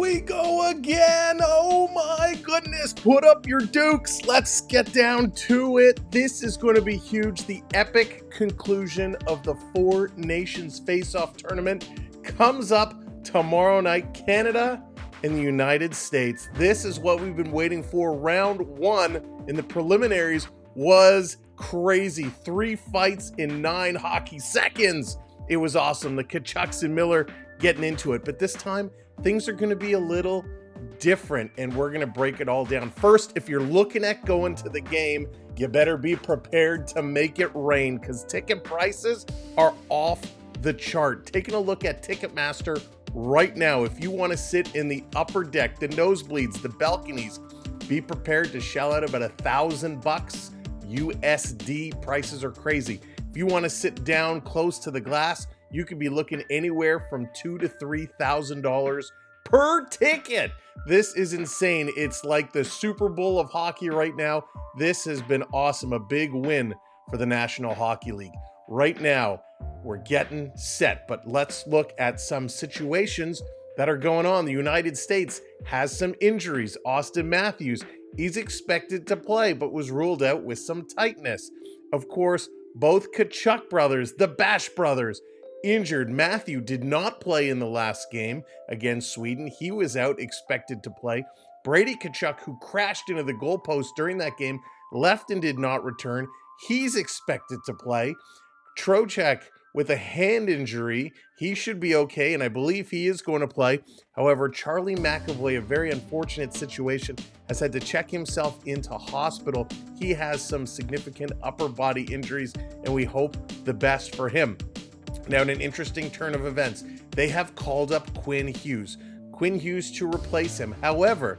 we go again. Oh my goodness. Put up your dukes. Let's get down to it. This is going to be huge. The epic conclusion of the Four Nations Face-Off tournament comes up tomorrow night. Canada and the United States. This is what we've been waiting for. Round one in the preliminaries was crazy. 3 fights in 9 hockey seconds. It was awesome. The Tkachuks and Miller getting into it. But this time, things are going to be a little different, and we're going to break it all down. First, if you're looking at going to the game, you better be prepared to make it rain because ticket prices are off the chart. Taking a look at Ticketmaster right now, if you want to sit in the upper deck, the nosebleeds, the balconies, be prepared to shell out about $1,000 USD. Prices are crazy. If you want to sit down close to the glass, you could be looking anywhere from $2,000 to $3,000 per ticket. This is insane. It's like the Super Bowl of hockey right now. This has been awesome. A big win for the National Hockey League. Right now, we're getting set, but let's look at some situations that are going on. The United States has some injuries. Auston Matthews, he's expected to play, but was ruled out with some tightness. Of course, both Tkachuk brothers, the Bash brothers, injured. Matthew did not play in the last game against Sweden. He was out, expected to play. Brady Tkachuk, who crashed into the goalpost during that game, left and did not return. He's expected to play. Trocheck with a hand injury, he should be okay, and I believe he is going to play. However, Charlie McAvoy, a very unfortunate situation, has had to check himself into hospital. He has some significant upper body injuries, and we hope the best for him. Now, in an interesting turn of events, they have called up Quinn Hughes. Quinn Hughes to replace him. However,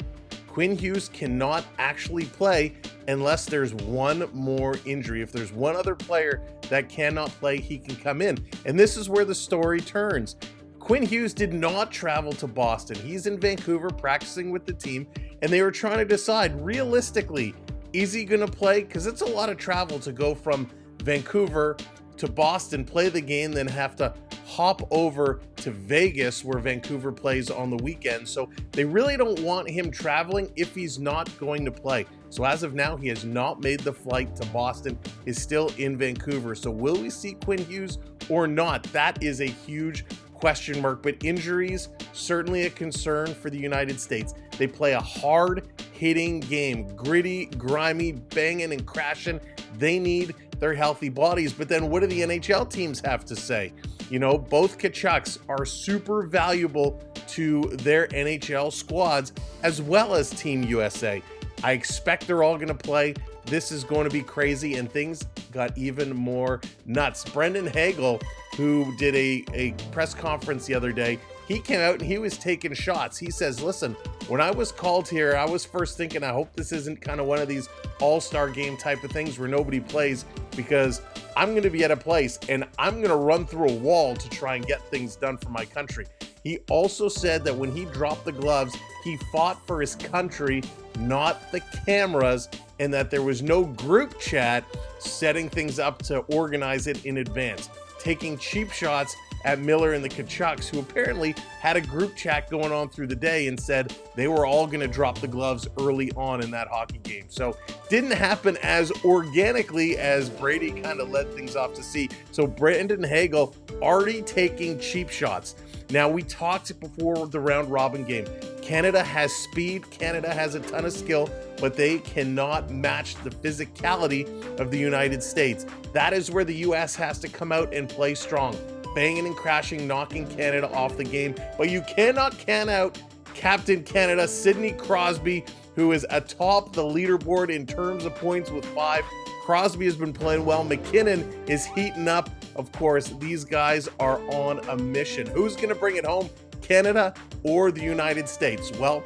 Quinn Hughes cannot actually play unless there's one more injury. If there's one other player that cannot play, he can come in. And this is where the story turns. Quinn Hughes did not travel to Boston. He's in Vancouver practicing with the team, and they were trying to decide, realistically, is he going to play? Because it's a lot of travel to go from Vancouver to Boston, play the game, then have to hop over to Vegas where Vancouver plays on the weekend. So they really don't want him traveling if he's not going to play. So as of now, he has not made the flight to Boston, is still in Vancouver. So will we see Quinn Hughes or not? That is a huge question mark, but injuries, certainly a concern for the United States. They play a hard hitting game, gritty, grimy, banging and crashing. They need their healthy bodies. But then what do the NHL teams have to say? You know, both Tkachuks are super valuable to their NHL squads as well as Team USA. I expect they're all going to play. This is going to be crazy, and things got even more nuts. Brendan Hagel, who did a press conference the other day, he came out and he was taking shots. He says, listen, when I was called here, I was first thinking, I hope this isn't kind of one of these all-star game type of things where nobody plays, because I'm going to be at a place and I'm going to run through a wall to try and get things done for my country. He also said that when he dropped the gloves, he fought for his country, not the cameras, and that there was no group chat setting things up to organize it in advance. Taking cheap shots at Miller and the Tkachuks, who apparently had a group chat going on through the day and said they were all going to drop the gloves early on in that hockey game. So didn't happen as organically as Brady kind of led things off to see. So Brendan Hagel already taking cheap shots. Now, we talked before the round robin game. Canada has speed, Canada has a ton of skill, but they cannot match the physicality of the United States. That is where the US has to come out and play strong. Banging and crashing, knocking Canada off the game. But you cannot can out Captain Canada, Sidney Crosby, who is atop the leaderboard in terms of points with 5. Crosby has been playing well. McKinnon is heating up. Of course, these guys are on a mission. Who's going to bring it home? Canada or the United States? Well,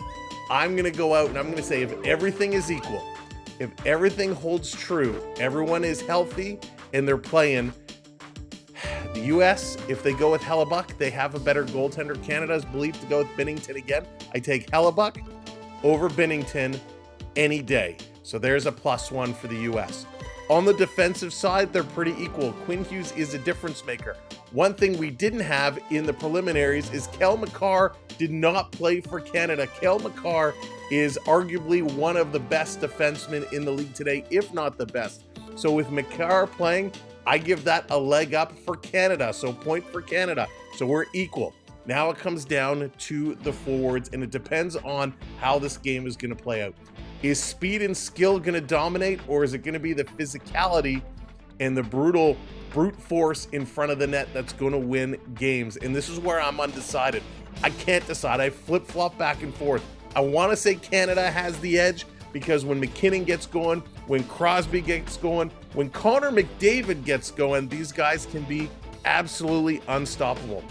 I'm going to go out and I'm going to say if everything is equal, if everything holds true, everyone is healthy and they're playing, the U.S., if they go with Hellebuck, they have a better goaltender. Canada is believed to go with Binnington again. I take Hellebuck over Binnington any day. So there's a +1 for the U.S. On the defensive side, they're pretty equal. Quinn Hughes is a difference maker. One thing we didn't have in the preliminaries is Cale Makar did not play for Canada. Cale Makar is arguably one of the best defensemen in the league today, if not the best. So with Makar playing, I give that a leg up for Canada. So point for Canada. So we're equal. Now it comes down to the forwards, and it depends on how this game is going to play out. Is speed and skill going to dominate, or is it going to be the physicality and the brute force in front of the net that's going to win games? And this is where I'm undecided. I can't decide. I flip-flop back and forth. I want to say Canada has the edge because when McKinnon gets going, when Crosby gets going, when Connor McDavid gets going, these guys can be absolutely unstoppable.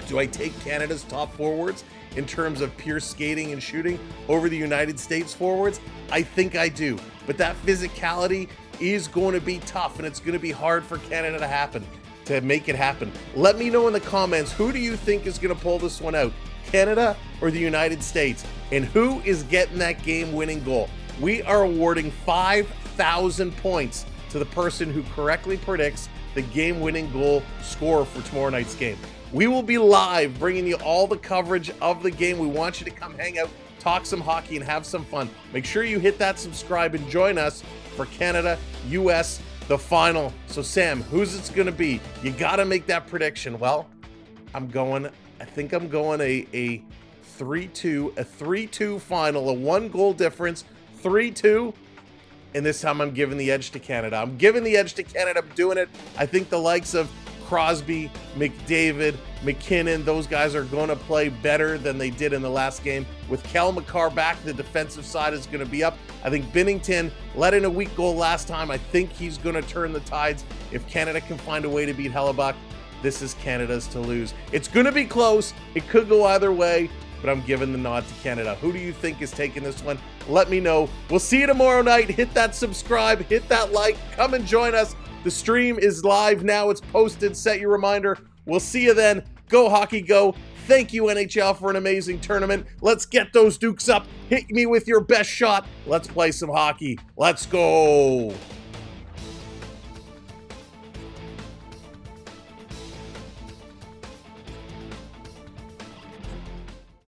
Do I take Canada's top forwards in terms of pure skating and shooting over the United States forwards? I think I do. But that physicality is going to be tough, and it's going to be hard for Canada to make it happen. Let me know in the comments, who do you think is going to pull this one out? Canada or the United States? And who is getting that game-winning goal? We are awarding 5,000 points to the person who correctly predicts the game-winning goal scorer for tomorrow night's game. We will be live bringing you all the coverage of the game. We want you to come hang out, talk some hockey, and have some fun. Make sure you hit that subscribe and join us for Canada, US, the final. So Sam, who's it's going to be? You got to make that prediction. Well, I think I'm going a 3-2 final, a 1-goal difference, 3-2. And this time I'm giving the edge to Canada. I'm giving the edge to Canada. I'm doing it. I think the likes of Crosby, McDavid, McKinnon, those guys are going to play better than they did in the last game. With Cale Makar back, the defensive side is going to be up. I think Binnington let in a weak goal last time. I think he's going to turn the tides. If Canada can find a way to beat Hellebuck, this is Canada's to lose. It's going to be close. It could go either way, but I'm giving the nod to Canada. Who do you think is taking this one? Let me know. We'll see you tomorrow night. Hit that subscribe, hit that like, come and join us. The stream is live now. It's posted. Set your reminder. We'll see you then. Go Hockey Go. Thank you, NHL, for an amazing tournament. Let's get those Dukes up. Hit me with your best shot. Let's play some hockey. Let's go.